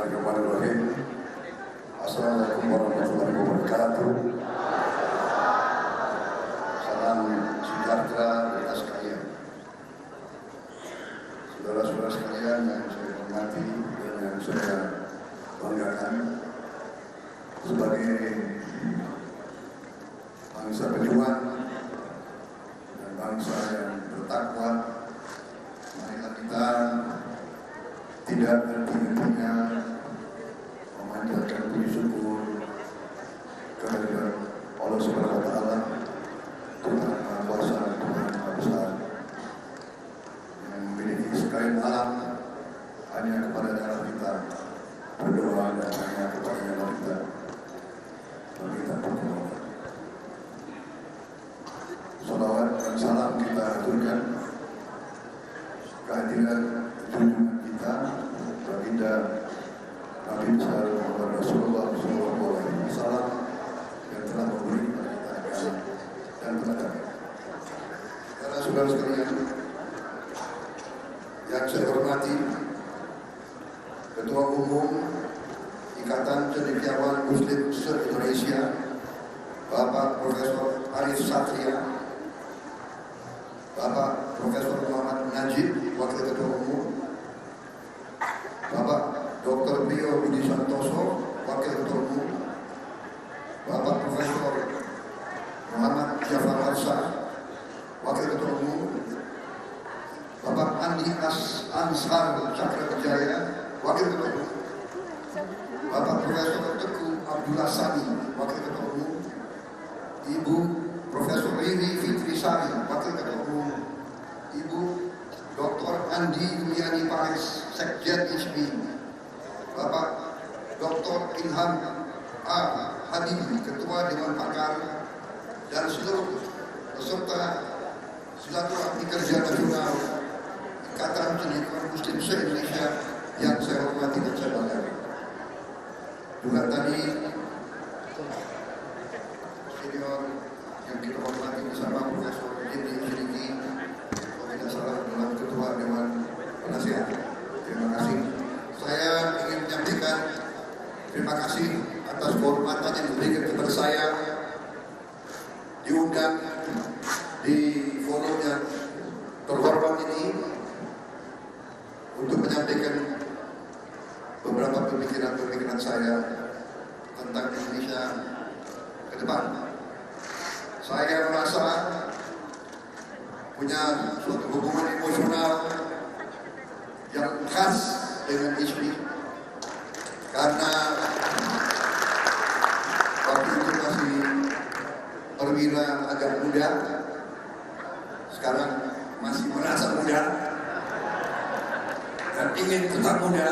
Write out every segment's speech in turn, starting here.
Bismillahirrahmanirrahim. Assalamualaikum warahmatullahi wabarakatuh. Salam sejahtera kita sekalian. Saudara-saudara sekalian yang saya hormati dan yang saya banggakan, sebagai bangsa pejuang dan bangsa yang bertakwa, marilah kita tidak henti-hentinya memanjatkan puji syukur kehadirat Allah Subhanahu wa Ta'ala, Tuhan Maha Kuasa, Tuhan Maha Besar, yang memiliki sekalian alam. Hanya kepada kita berdoa dan hanya kepada kita meminta pertolongan. Salawat dan salam kita aturkan kehadiran junjungan kita baginda Nabi besar Muhammad Rasulullah SAW yang telah memberi kepada kita agama dan teladan. Karena saudara sekalian yang saya hormati, Ketua Umum Ikatan Cendekiawan Muslim se-Indonesia, Bapak Profesor Arif Satria, Bapak Profesor Muhammad Najib, Wakil Ketua Umum, Bapak Dr. Prio Budi Santoso, Wakil Ketua Umum, Bapak Profesor Muhammad Jafar Harsa, Wakil Ketua Umum, Bapak Andi Ansar Cakrawijaya, Wakil Ketua Umum, Bapak Profesor Teguh Abdullah Sani, Wakil Ketua Umum, Ibu Profesor Riri Fitrisari, Wakil Ketua Umum, Ibu Dr. Andi Yuliani Paris, Sekjen HMI, Bapak Dr. Ilham A. Habibi, Ketua Dewan Pakar, dan seluruh peserta silaturahmi kerja nasional Ikatan Cendekiawan Muslim se-Indonesia yang saya hormati dan saya banggakan. Juga tadi senior yang kita hormati bersama Profesor Jimmy Sidiki, kalau tidak salah adalah Ketua Dewan Penasihat. Terima kasih. Saya ingin menyampaikan terima kasih atas kehormatan yang diberikan kepada saya diundang di forum yang terhormat ini untuk menyampaikan beberapa pemikiran saya tentang Indonesia ke depan. Saya merasa punya suatu hubungan emosional yang khas dengan HMI karena waktu itu masih perwira agak muda, sekarang masih merasa muda dan ingin tetap muda.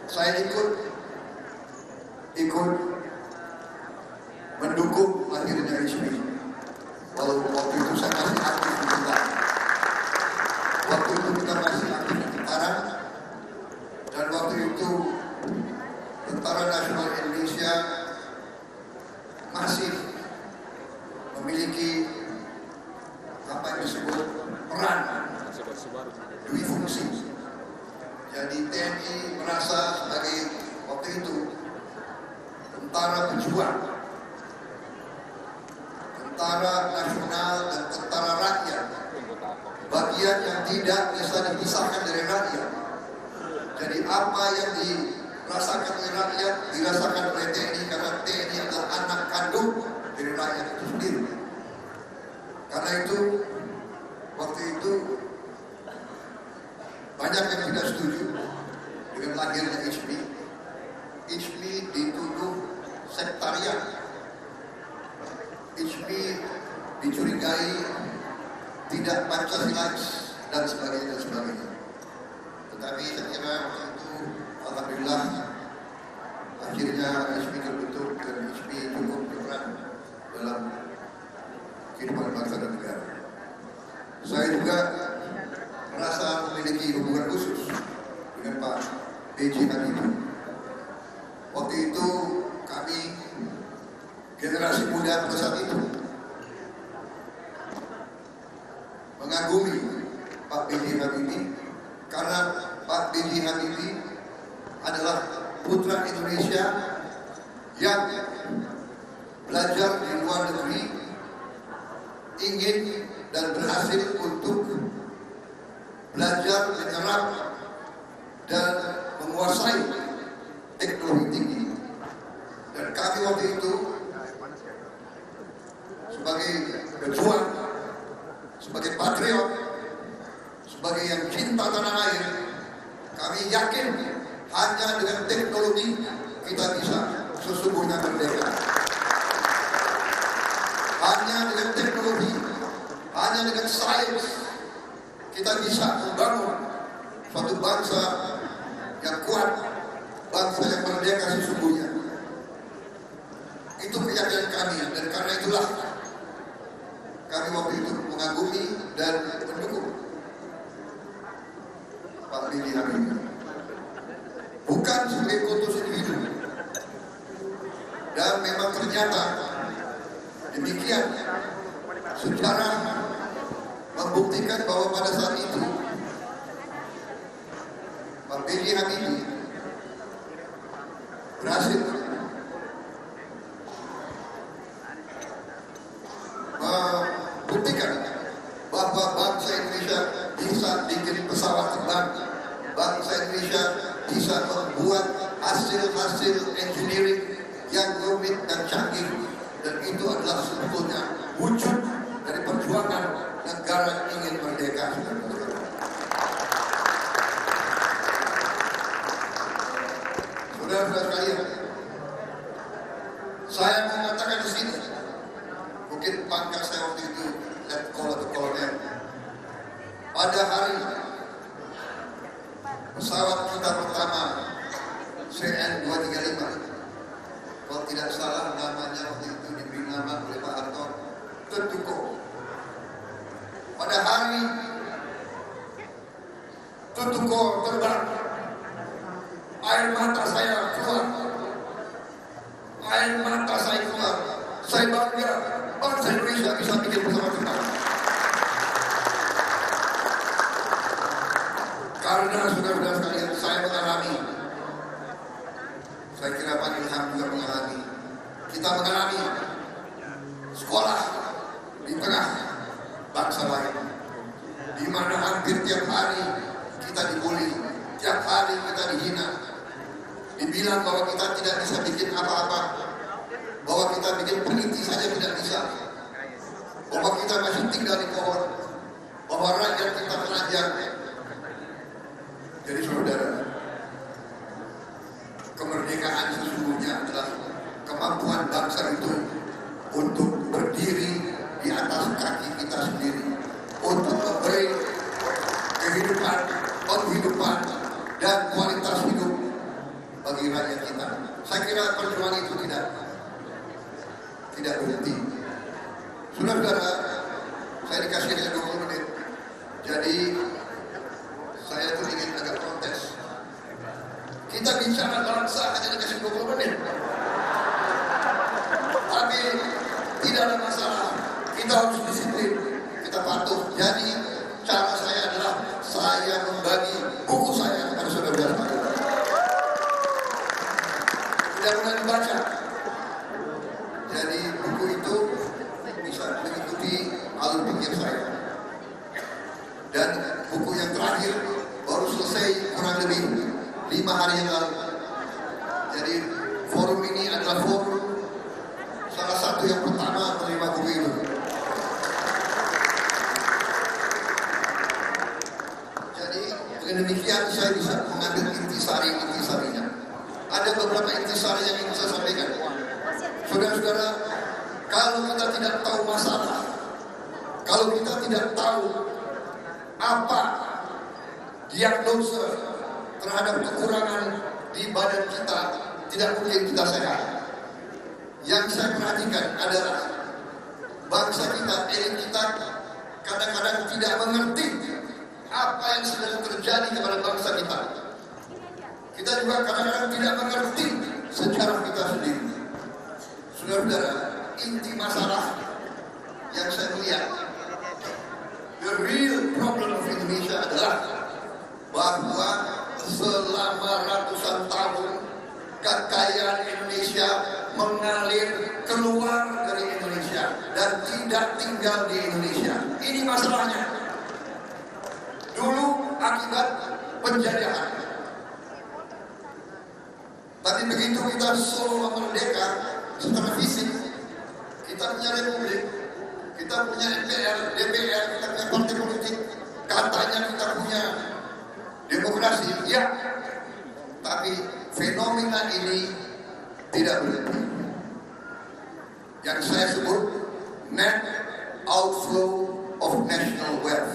Saya ikut mendukung lahirnya HMI. Walau waktu itu saya masih aktif di tentara. Waktu itu kita masih aktif di tentara, dan waktu itu Tentara Nasional Indonesia masih memiliki apa yang disebut peran dui fungsi. Jadi TNI merasa sebagai waktu itu tentara pejuang, tentara nasional dan tentara rakyat, bagian yang tidak bisa dipisahkan dari rakyat. Jadi apa yang dirasakan oleh rakyat dirasakan oleh TNI, karena TNI adalah anak kandung dari rakyat itu sendiri. Karena itu waktu itu banyak yang tidak setuju dengan lahirnya HMI. HMI dituduh sektarian, HMI dicurigai tidak Pancasilais dan sebagainya. Tetapi saya kira waktu itu alhamdulillah akhirnya HMI terbentuk dan HMI cukup berperan dalam kehidupan bangsa dan negara. Saya juga merasa memiliki hubungan khusus dengan Pak B.J. Habibie. Waktu itu kami generasi muda pada saat itu mengagumi Pak B.J. Habibie karena Pak B.J. Habibie adalah putra Indonesia yang belajar di luar negeri, ingin dan berhasil untuk belajar menyerap dan menguasai teknologi tinggi. Dan kami waktu itu sebagai pejuang, sebagai patriot, sebagai yang cinta tanah air, kami yakin hanya dengan teknologi kita bisa sesungguhnya merdeka. Hanya dengan teknologi, hanya dengan sains kita bisa membangun suatu bangsa yang kuat, bangsa yang merdeka sesungguhnya. Itu keyakinan kami, dan karena itulah kami waktu itu mengagumi dan mendukung Pak B.J. Habibie. Bukan sebagai kultus individu. Dan memang ternyata demikian. Sejarah membuktikan bahwa pada saat itu Pak B.J. Habibie berhasil membuktikan bahwa bangsa Indonesia bisa bikin pesawat terbang, bangsa Indonesia bisa membuat hasil-hasil engineering yang rumit dan canggih, dan itu adalah sebetulnya wujud dari perjuangan negara ingin merdeka. Saudara-saudara sekalian, saya mengatakan di sini, mungkin pangkat saya waktu itu dan kolonel, pada hari pesawat kita pertama CN-235, kalau tidak salah namanya waktu itu diberi nama oleh Pak Harto, Tetuko. Pada hari Tetuko terbang, air mata saya keluar. Air mata saya keluar. Saya bangga bangsa Indonesia bisa bikin pesawat terbang. Karena saudara-saudara sekalian, saya mengalami, saya kira Pak Ilham juga mengalami, kita mengalami sekolah di tengah bangsa lain, di mana hampir tiap hari kita dibully, tiap hari kita dihina, dibilang bahwa kita tidak bisa bikin apa-apa, bahwa kita bikin peneliti saja tidak bisa, bahwa kita masih tinggal di pohon, bahwa rakyat kita telanjang. Jadi saudara, kemerdekaan sesungguhnya adalah kemampuan bangsa itu untuk berdiri di atas kaki kita sendiri, untuk memberi kehidupan, penghidupan, dan kualitas hidup bagi rakyat kita. Saya kira perjuangan itu tidak berhenti. Saudara-saudara, saya dikasih dengan 20 menit, jadi saya tuh ingin agak protes. Kita bicara bangsa hanya dikasih 20 menit, tapi tidak ada masalah. Kita harus disiplin, kita patuh. Jadi cara saya adalah saya membagi buku saya kepada saudara-saudara. Tidak pernah dibaca. Jadi buku itu bisa mengikuti alur pikir saya. Dan buku yang terakhir baru selesai kurang lebih 5 hari yang lalu. Jadi forum ini adalah forum salah satu yang pertama menerima buku itu. Jadi dengan demikian saya bisa mengambil intisarinya. Ada beberapa intisari yang ingin saya sampaikan. Saudara-saudara, kalau kita tidak tahu masalah, kalau kita tidak tahu apa diagnosa terhadap kekurangan di badan kita, tidak mungkin kita sehat. Yang saya perhatikan adalah bangsa kita, elit kita kadang-kadang tidak mengerti apa yang sedang terjadi kepada bangsa kita. Kita juga kadang-kadang tidak mengerti sejarah kita sendiri. Saudara-saudara, inti masalah yang saya lihat, the real problem of Indonesia adalah bahwa selama ratusan tahun kekayaan Indonesia mengalir keluar dari Indonesia dan tidak tinggal di Indonesia. Ini masalahnya. Dulu akibat penjajahan. Tapi begitu kita solo merdeka secara fisik, kita punya republik, kita punya MPR, DPR, kita punya partai politik, katanya kita punya demokrasi, ya. Tapi fenomena ini tidak berhenti. Yang saya sebut net outflow of national wealth,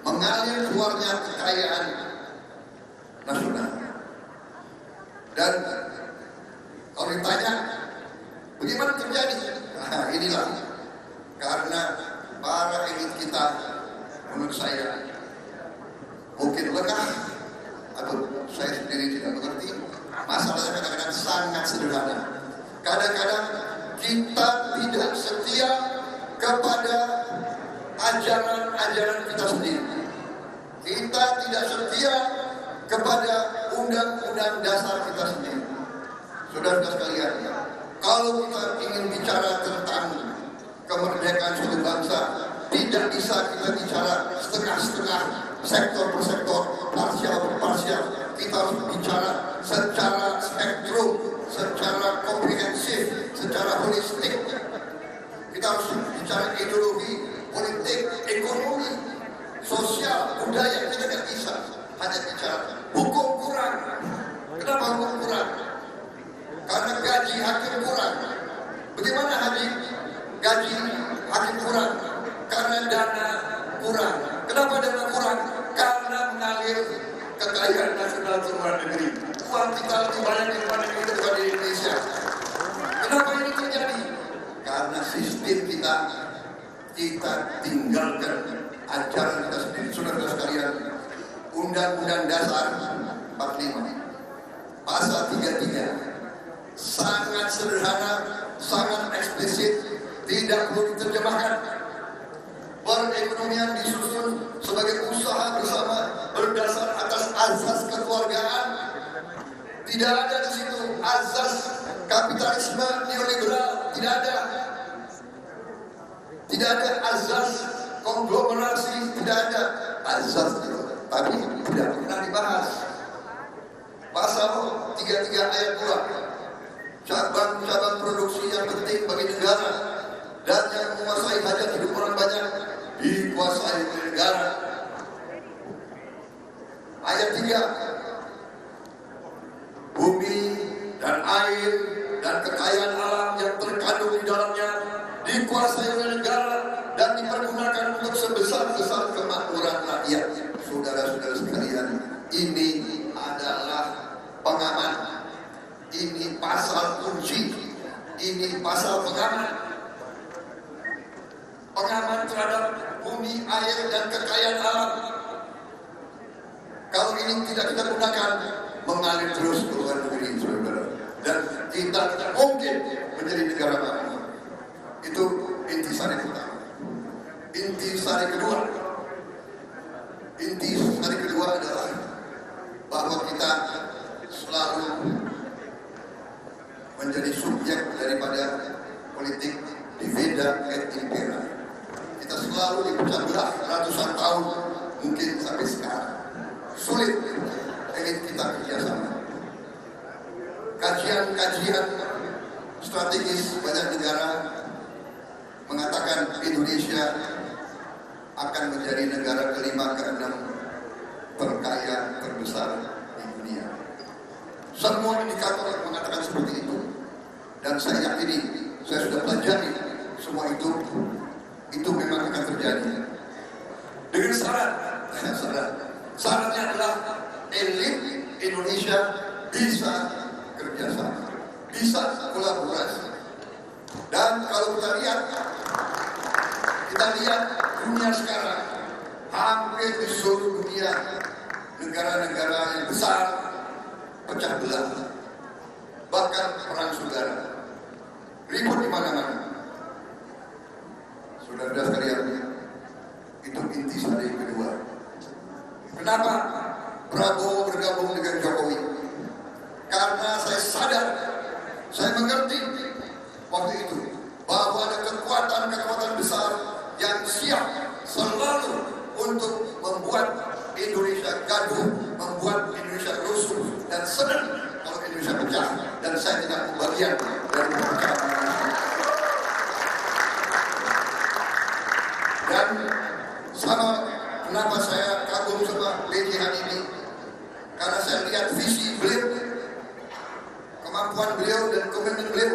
mengalir keluarnya kekayaan nasional. Dan kalau ditanya bagaimana terjadi, nah inilah karena para elit kita menurut saya mungkin lengah atau saya sendiri tidak mengerti. Masalahnya kadang-kadang sangat sederhana. Kadang-kadang kita tidak setia kepada ajaran-ajaran kita sendiri. Kita tidak setia kepada undang-undang dasar kita sendiri. Saudara-saudara sekalian, kalau kita ingin bicara tentang kemerdekaan suatu bangsa, tidak bisa kita bicara setengah-setengah, sektor per sektor, parsial per parsial. Kita harus bicara secara spektrum, secara komprehensif, secara holistik. Kita harus bicara ideologi, politik, ekonomi, sosial, budaya. Kita tidak bisa hanya bicara hukum kurang. Kenapa hukum kurang? Karena gaji hakim kurang. Bagaimana gaji hakim kurang? Karena dana kurang. Kenapa dana kurang? Karena mengalir kekayaan nasional ke luar negeri. Uang kita lebih banyak di luar negeri daripada di Indonesia. Kenapa ini terjadi? Karena sistem kita tinggalkan ajaran kita sendiri. Saudara-saudara sekalian, Undang-Undang Dasar 45 Pasal 33 sangat sederhana, sangat eksplisit, tidak perlu diterjemahkan. Perekonomian disusun sebagai usaha bersama berdasar atas azas kekeluargaan. Tidak ada di situ azas kapitalisme neoliberal, tidak ada. Tidak ada azas konglomerasi, tidak ada azas itu. Tapi tidak pernah dibahas. Pasal 33 ayat 2, cabang-cabang produksi yang penting bagi negara dan yang menguasai hajat hidup orang banyak dikuasai oleh negara. Ayat 3, bumi dan air dan kekayaan alam yang terkandung di dalamnya dikuasai oleh negara dan dipergunakan untuk sebesar-besar kemakmuran rakyat. Saudara-saudara sekalian, ini adalah pengaman. Ini pasal kunci. Ini pasal pengaman. Pengaman terhadap bumi, air, dan kekayaan alam. Kalau ini tidak kita gunakan, mengalir terus ke luar negeri, saudara. Dan kita tidak mungkin menjadi negara makmur. Itu intisari pertama. Intisari kedua adalah bahwa kita selalu menjadi subjek daripada politik divida et impera. Kita selalu dipecah belah ratusan tahun, mungkin sampai sekarang. Sulit elit kita kerjasama. Kajian-kajian strategis banyak negara mengatakan Indonesia akan menjadi negara kelima ke-6 terkaya terbesar di dunia. Semua indikator mengatakan seperti itu. Dan saya yakini, saya sudah pelajari semua itu memang akan terjadi. Dengan syaratnya adalah elit Indonesia bisa kerjasama, bisa kolaborasi. Dan kalau kita lihat dunia sekarang, hampir di seluruh dunia, negara-negara yang besar pecah belah, bahkan perang saudara, ribut di mana-mana. Saudara-saudara sekalian, itu intisari kedua. Kenapa Prabowo bergabung dengan Jokowi. Karena saya sadar, saya mengerti waktu itu bahwa ada kekuatan-kekuatan besar yang siap selalu untuk membuat Indonesia gaduh, membuat Indonesia rusuh dan senang kalau Indonesia pecah. Dan saya tidak bagian dari pemecahan Indonesia. Dan sama kenapa saya kagum sama B.J. Habibie, karena saya lihat visi beliau, kemampuan beliau dan komitmen beliau.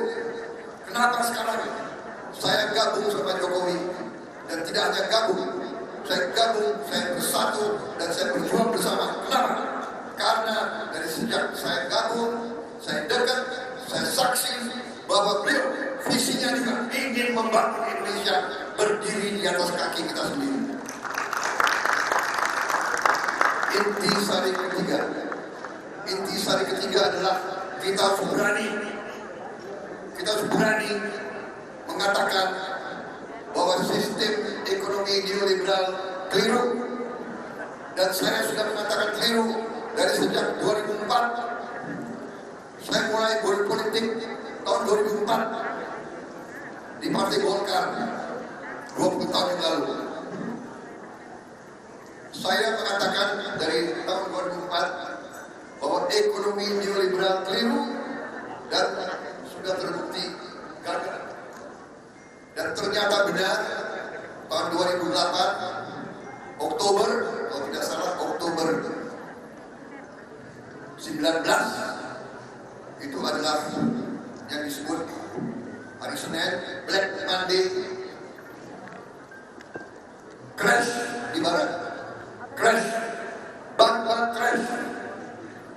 Kenapa sekarang saya gabung sama Jokowi? Dan tidak hanya gabung, saya gabung, saya bersatu, dan saya berjuang bersama. Kenapa? Karena dari sejak saya gabung, saya dekat, saya saksi bahwa beliau visinya juga ingin membangun Indonesia berdiri di atas kaki kita sendiri. Intisari ketiga adalah kita harus berani mengatakan bahwa sistem ekonomi neoliberal keliru, dan saya sudah mengatakan keliru dari sejak 2004. Saya mulai berpolitik tahun 2004 di Partai Golkar 20 tahun yang lalu. Saya mengatakan dari tahun 2004 bahwa ekonomi neoliberal keliru dan sudah terbukti gagal. Dan ternyata benar, tahun 2008 Oktober, kalau tidak salah Oktober 19, itu adalah yang disebut hari Senin, Black Monday, crash di barat, crash, bank crash.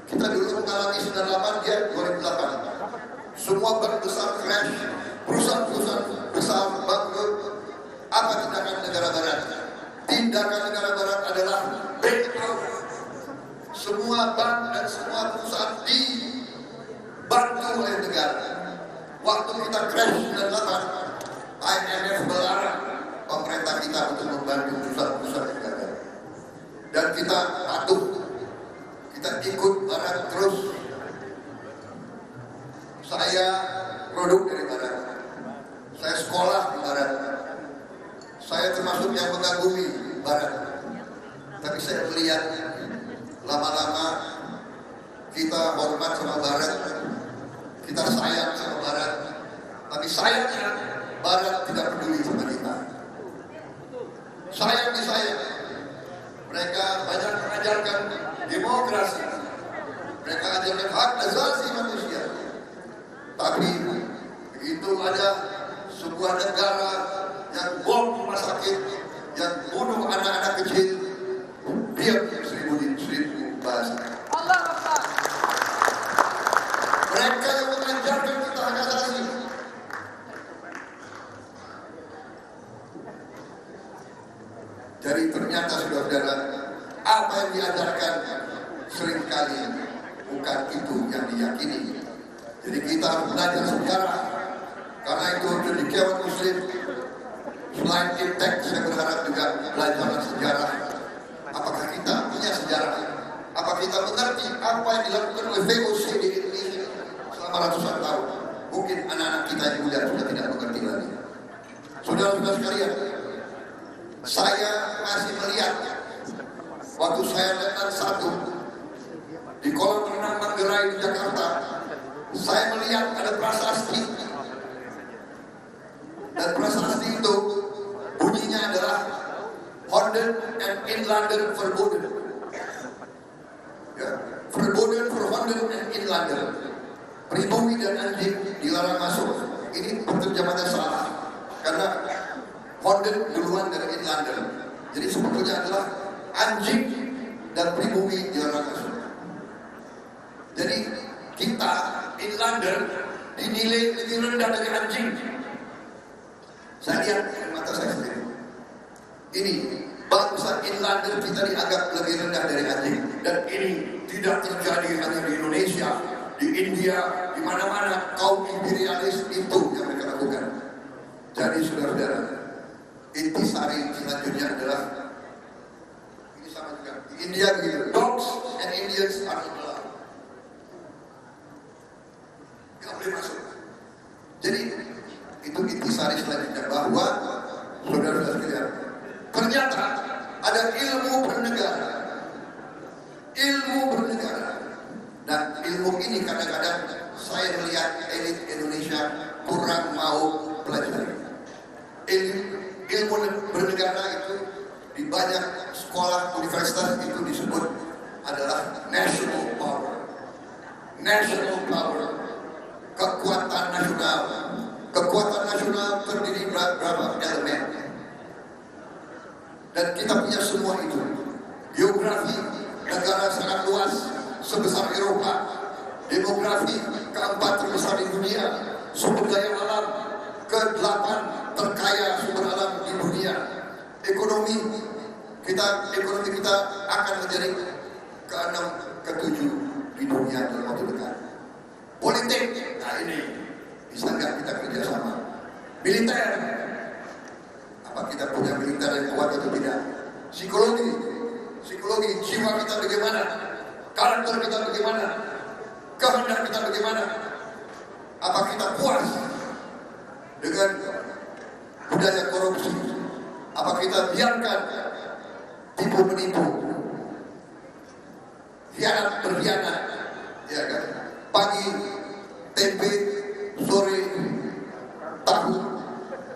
Kita dulu mengalami 98, dia 2008. Semua bank besar crash, perusahaan-perusahaan besar bangkrut. Apa tindakan negara barat? Tindakan negara barat adalah bailout. Semua bank dan semua perusahaan dibantu oleh negara. Waktu kita crash 98, IMF melarang pemerintah kita untuk membantu perusahaan-perusahaan negara. Dan kita patuh, kita ikut barat terus. Saya produk dari barat, saya sekolah di barat, saya termasuk yang mengagumi barat. Tapi saya melihat lama-lama kita hormat sama barat, kita sayang sama barat, tapi sayangnya barat tidak peduli sama kita. Sayang di saya, mereka banyak mengajarkan demokrasi, mereka ajarkan hak asasi manusia. Tapi begitu ada sebuah negara yang bom rumah sakit, yang bunuh anak-anak kecil, diam 1000 bahasa. Allah Akbar. Mereka yang mengajarkan kita hak asasi. Jadi ternyata saudara-saudara, apa yang diajarkan seringkali bukan itu yang diyakini. Jadi kita harus belajar sejarah. Karena itu cendekiawan Muslim, selain Intek, saya berharap juga belajar sejarah. Apakah kita punya sejarah? Apa kita mengerti apa yang dilakukan oleh VOC di Indonesia selama ratusan tahun? Mungkin anak-anak kita yang muda sudah tidak mengerti lagi. Saudara-saudara sekalian, saya masih melihat waktu saya Letnan 1 di kolam renang Manggarai di Jakarta, saya melihat ada prasasti, dan prasasti itu bunyinya adalah Honden and Inlander verboden. Ya, verboden for Honden and Inlander. Pribumi dan anjing dilarang masuk. Ini penerjemahannya salah, karena Honden duluan dari Inlander. Jadi sebetulnya adalah anjing dan pribumi dilarang masuk. Jadi kita Inlander dinilai lebih rendah dari anjing. Saya lihat dengan mata saya sendiri. Ini bangsa Inlander kita dianggap lebih rendah dari anjing. Dan ini tidak terjadi hanya di Indonesia, di India, di mana-mana kaum imperialis itu yang mereka lakukan. Jadi saudara-saudara, intisari selanjutnya adalah ini sama juga di India begitu. Dogs and ternyata ada ilmu bernegara. Ilmu bernegara. Dan ilmu ini kadang-kadang saya melihat elit Indonesia kurang mau pelajari. Ilmu bernegara itu di banyak sekolah universitas itu disebut adalah national power. National power. Kekuatan nasional. Kekuatan nasional terdiri berapa elemen. Dan kita punya semua itu. Geografi negara sangat luas sebesar Eropa. Demografi keempat terbesar di dunia. Sumber daya alam ke-8 terkaya sumber alam di dunia. Ekonomi kita akan menjadi ke-6, ke-7 di dunia dalam waktu dekat. Politik, nah ini bisa nggak kita kerjasama? Militer, apa kita punya militer yang kuat atau tidak? Psikologi, jiwa kita bagaimana? Karakter kita bagaimana? Kehendak kita bagaimana? Apa kita puas dengan budaya korupsi? Apa kita biarkan tipu menipu, berkhianat, ya kan? Pagi tempe, sore tahu,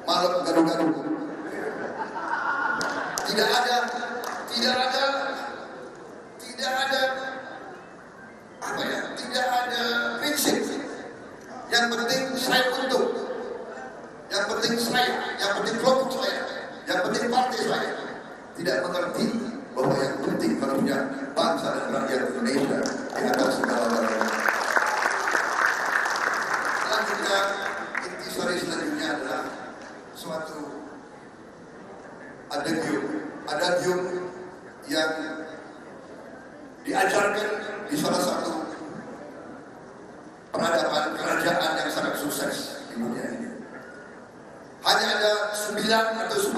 malam gaduh-gaduh. Tidak ada prinsip. Yang penting saya untung, yang penting saya, yang penting kelompok saya, yang penting partai saya. Tidak mengerti bahwa yang penting harusnya bangsa dan rakyat Indonesia di atas segala-galanya. Selanjutnya, intisari selanjutnya adalah suatu adagium yang diajarkan di salah satu peradaban kerajaan yang sangat sukses di dunia ini. Hanya ada 9 atau 10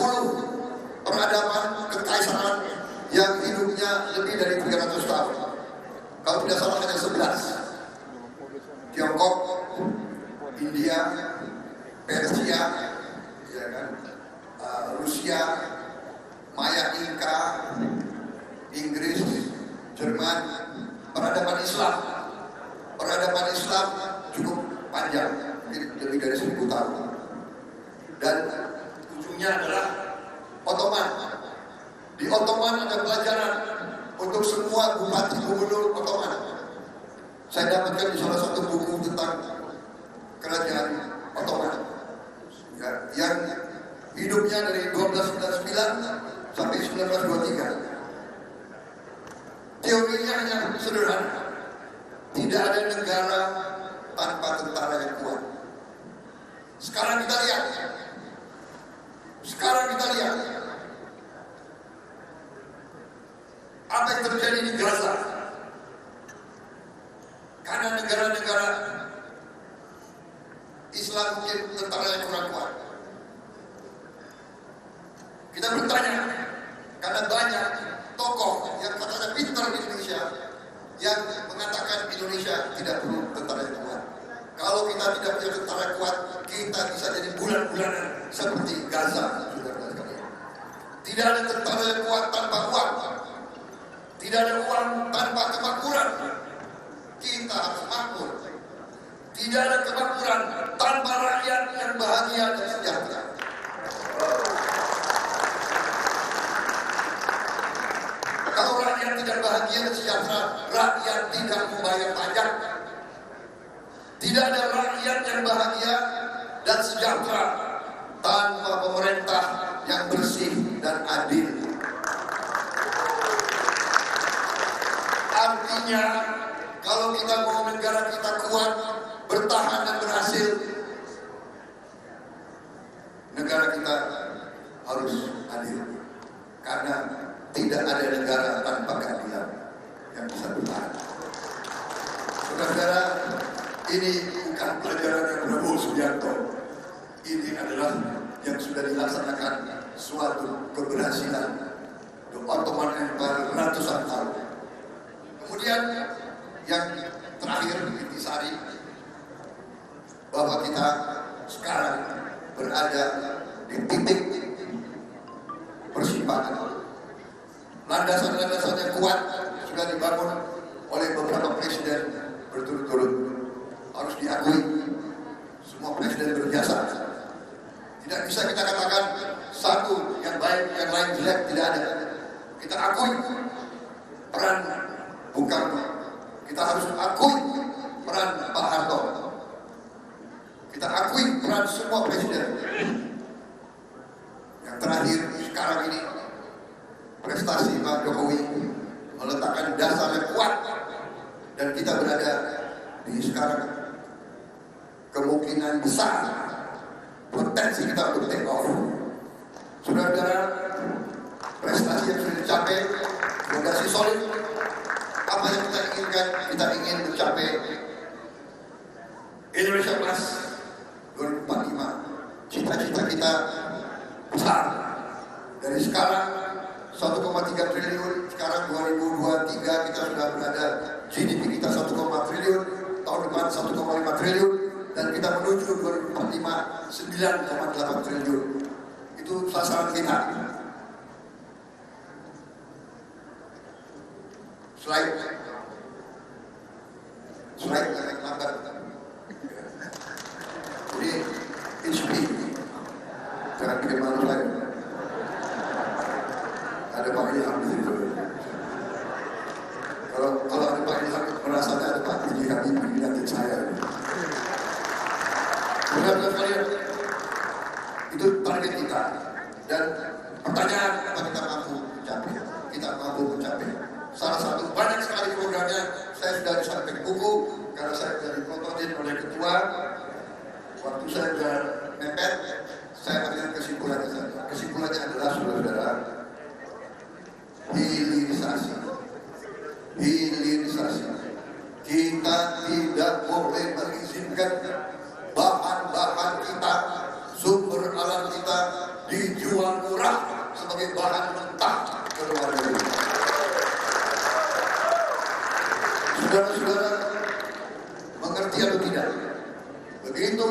peradaban kekaisaran yang hidupnya lebih dari 300 tahun. Kalau tidak salah hanya 11. Tiongkok, India, Persia, ya kan? Rusia, Maya Inka, Inggris, Jerman, peradaban Islam cukup panjang, lebih dari 1000 tahun. Dan ujungnya adalah Ottoman. Di Ottoman ada pelajaran untuk semua bupati gubernur Ottoman. Saya dapatkan di salah satu buku tentang kerajaan Ottoman, ya, yang hidupnya dari 1299 sampai 1923. Teorinya hanya sederhana. Tidak ada negara tanpa tentara yang kuat. Sekarang kita lihat apa yang terjadi di Gaza. Karena negara-negara Islam mungkin tentara yang kurang kuat. Kita bertanya, karena banyak tokoh yang katanya pintar di Indonesia yang mengatakan Indonesia tidak perlu tentara yang kuat. Kalau kita tidak punya tentara kuat, kita bisa jadi bulan-bulanan seperti Gaza. Tidak ada tentara yang kuat tanpa uang. Tidak ada uang tanpa kemakmuran. Kita harus makmur. Tidak ada kemakmuran tanpa rakyat yang bahagia dan sejahtera. Kalau rakyat tidak bahagia dan sejahtera, rakyat tidak membayar pajak. Tidak ada rakyat yang bahagia dan sejahtera tanpa pemerintah yang bersih dan adil. Artinya, kalau kita mau negara kita kuat, bertahan dan berhasil, negara kita harus adil. Karena tidak ada negara tanpa keadilan yang bisa bertahan. Saudara-saudara, ini bukan pelajaran yang Prabowo Subianto. Ini adalah yang sudah dilaksanakan suatu keberhasilan The Ottoman Empire ratusan tahun. Kemudian yang terakhir intisari, bahwa kita sekarang berada di titik persimpangan landasan-landasan yang kuat sudah dibangun oleh beberapa presiden berturut-turut. Harus diakui, semua presiden berjasa. Tidak bisa kita katakan satu yang baik, yang lain jelek, tidak ada. Kita akui peran Bung Karno. Kita harus akui peran Pak Harto. Kita akui peran semua presiden. Yang terakhir sekarang ini, prestasi Pak Jokowi meletakkan dasar yang kuat dan kita berada di sekarang kemungkinan besar potensi kita untuk take off. Saudara-saudara, prestasi yang sudah dicapai, fondasi solid. Apa yang kita inginkan? Kita ingin mencapai Indonesia Plus 2045. Cita-cita kita besar. Dari sekarang 1,3 triliun, sekarang 2023 kita sudah berada GDP kita 1, triliun, tahun depan 1,5 triliun, dan kita menuju 2045 9,8 triliun. Itu sasaran kita. Slide yang lambat. Jadi HP, jangan bikin malu lagi. Ada Pak Ilham di situ. Kalau ada Pak Ilham merasanya ada Pak Iji Habibie di saya. Benar-benar sekalian, itu target kita. Dan pertanyaan apa kita mampu mencapai? Kita mampu mencapai. Salah satu banyak sekali programnya saya sudah disampaikan buku karena saya sudah diprototin oleh ketua. Waktu saya sudah mepet, saya ambil kesimpulannya saja. Kesimpulannya adalah saudara-saudara, hilirisasi. Kita tidak boleh mengizinkan bahan-bahan kita, sumber alam kita dijual murah sebagai bahan mentah ke luar negeri. Saudara-saudara, mengerti atau tidak? Begitu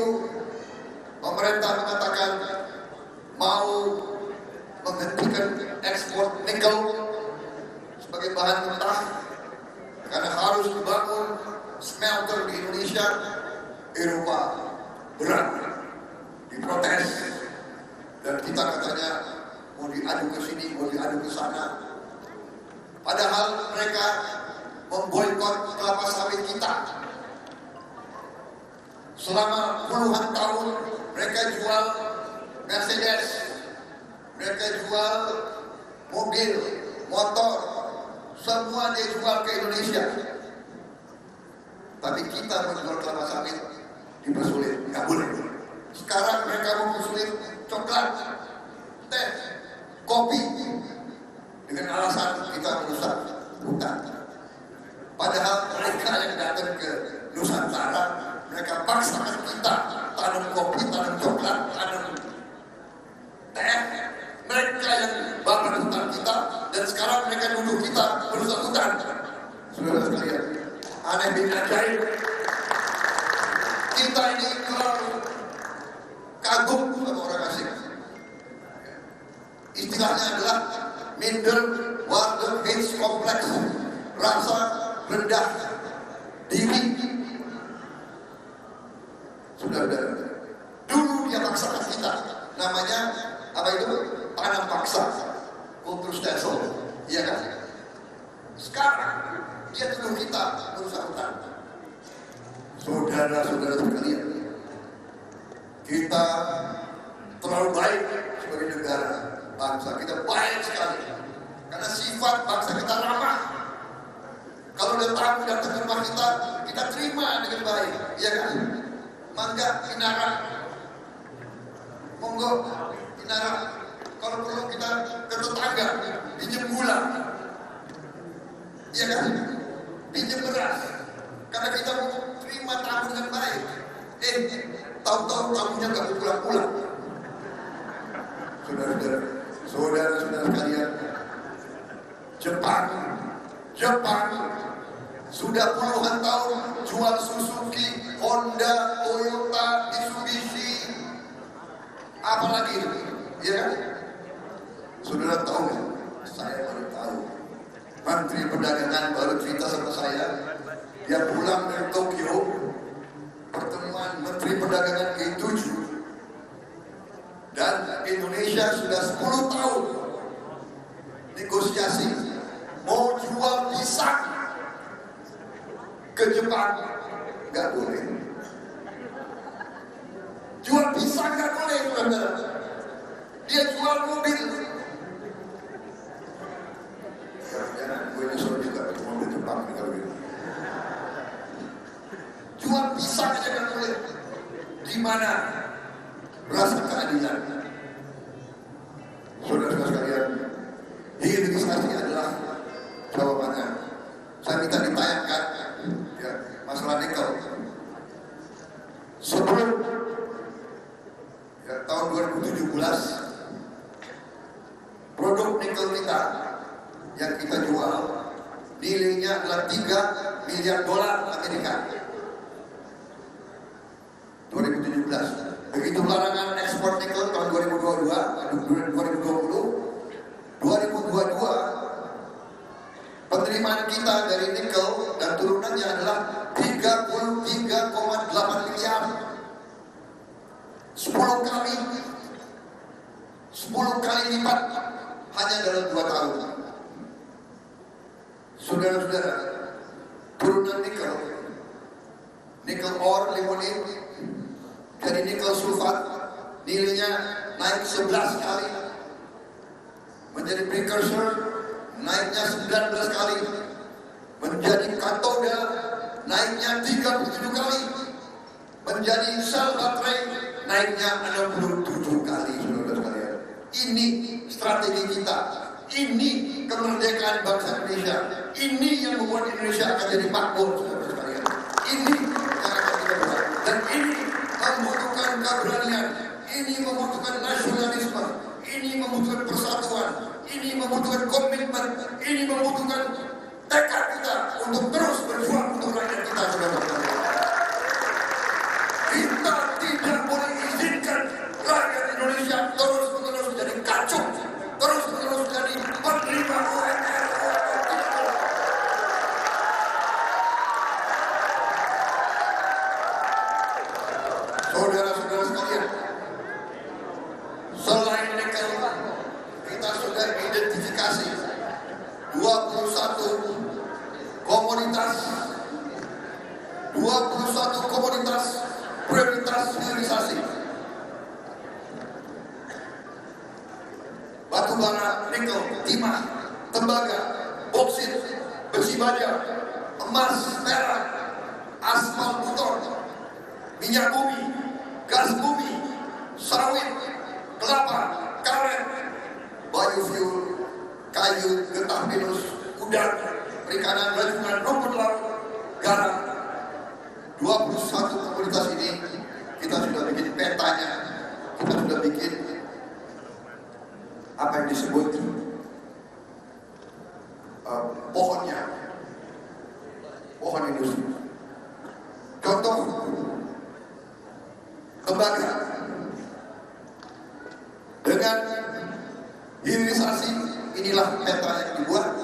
pemerintah mengatakan mau menghentikan ekspor nikel sebagai bahan mentah karena harus dibangun smelter di Indonesia, Eropa berat diprotes, dan kita katanya mau diadu ke sini, mau diadu ke sana. Padahal mereka memboikot kelapa sawit kita. Selama puluhan tahun mereka jual Mercedes, mereka jual mobil, motor, semua dia jual ke Indonesia. Tapi kita menjual kelapa sawit dipersulit, nggak boleh. Sekarang mereka mempersulit coklat, teh, kopi dengan alasan kita merusak hutan. Padahal mereka yang datang ke Nusantara, mereka paksakan kita tanam kopi, tanam coklat, tanam teh. Mereka yang bakar hutan kita, dan sekarang mereka nuduh kita merusak hutan. Saudara sekalian, aneh bin ajaib. Kita ini terlalu kagum sama orang asing. Istilahnya adalah minder warga hate complex, rasa rendah diri. Saudara, dulu dia paksakan kita, namanya apa itu? Tanam paksa, kultur stelsel, iya kan? Sekarang dia tuduh kita merusak hutan. Saudara-saudara sekalian, kita terlalu baik sebagai negara, bangsa kita baik sekali, karena sifat bangsa kita ramah. Kalau ada tamu datang ke rumah kita terima dengan baik, iya kan? Mangga, Inara, monggo, Inara. Kalau perlu kita ke tetangga, pinjam gula, iya kan? Pinjam beras, karena kita mau terima tamu dengan baik. Tahu-tahu tamunya nggak mau pulang-pulang. Saudara-saudara sekalian, Jepang sudah puluhan tahun jual Suzuki, Honda, Toyota, Mitsubishi, apalagi, ya kan? Saudara tahu, saya baru tahu Perdagangan baru cerita sama saya, dia pulang dari Tokyo, pertemuan Menteri Perdagangan G7, dan Indonesia sudah 10 tahun negosiasi mau jual pisang ke Jepang, nggak boleh. Jual pisang nggak boleh, saudara. Dia jual mobil. Jangan gue nyusul juga mobil Jepang kalau gitu. Jual pisang aja nggak boleh. Di mana rasa keadilan? Saudara-saudara sekalian, hilirisasi adalah jawabannya. Saya minta ditayangkan ya, masalah nikel. Sebelum ya, tahun 2017, produk nikel kita yang kita jual nilainya adalah 3 miliar dolar Amerika. 2017. Begitu larangan ekspor nikel tahun 2022, penerimaan kita dari nikel dan turunannya adalah 33,8 miliar. 10 kali lipat hanya dalam 2 tahun. Saudara-saudara, turunan nikel ore, limonite, dari nikel sulfat nilainya naik 11 kali, menjadi precursor naiknya 19 kali, menjadi katoda naiknya 37 kali, menjadi sel baterai naiknya 67 kali. Saudara sekalian, ini strategi kita, ini kemerdekaan bangsa Indonesia, ini yang membuat Indonesia akan jadi makmur. Saudara sekalian, ini yang akan kita buat, dan ini membutuhkan keberanian, ini membutuhkan nasionalisme, ini membutuhkan persatuan, ini membutuhkan komitmen, ini membutuhkan tekad kita untuk terus berjuang untuk rakyat kita. Saudara-saudara, kita tidak boleh izinkan rakyat Indonesia terus-menerus jadi kacau, terus-menerus jadi penerima UMR. Saudara-saudara sekalian, selain nikel, kita sudah identifikasi 21 komoditas prioritas hilirisasi. Batu bara, nikel, timah, tembaga, boksit, besi baja, emas, perak, aspal beton, minyak bumi, gas bumi, sawit, kelapa, karet, biofuel, kayu, getah pinus, udang, perikanan, rajungan, rumput laut, garam. 21 komoditas ini kita sudah bikin petanya, kita sudah bikin apa yang disebut pohonnya, pohon industri. Contoh, tembaga. Dengan hilirisasi inilah peta yang dibuat.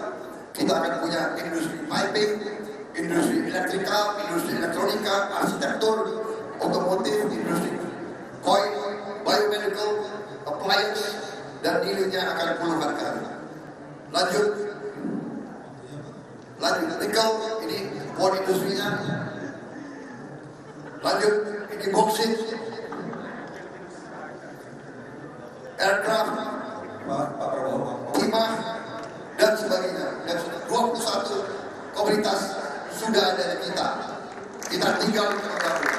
Kita akan punya industri piping, industri elektrikal, industri elektronika, arsitektur, otomotif, industri koin, biomedical, appliance, dan nilainya akan puluhan kali. Lanjut nikel, ini pon industrinya. Lanjut, ini boksit, aircraft, timah, dan sebagainya. Dan 21 komunitas sudah ada di kita. Kita tinggal menggabung.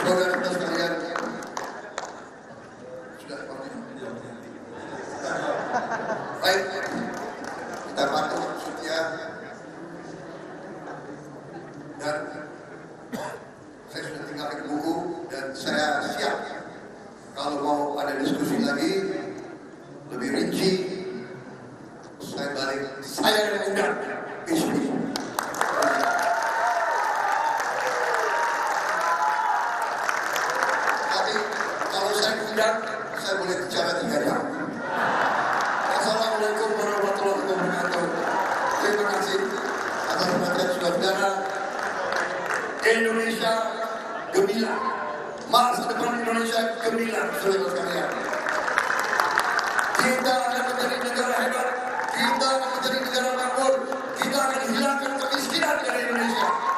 Saudara-saudara sekalian, sudah seperti ini. Baik, kita patuh setia, dan saya sudah tinggalkan buku, dan saya siap kalau mau ada diskusi lagi lebih rinci. Saya balik, saya yang undang isu. Tapi kalau saya undang, saya boleh bicara 3 jam. Assalamualaikum warahmatullahi wabarakatuh. wabarakatuh. Terima kasih atas perhatian saudara-saudara. Indonesia gemilang. Masa depan Indonesia gemilang, saudara sekalian. Kita akan menjadi negara hebat. Kita akan menjadi negara makmur. Kita akan hilangkan kemiskinan dari Indonesia.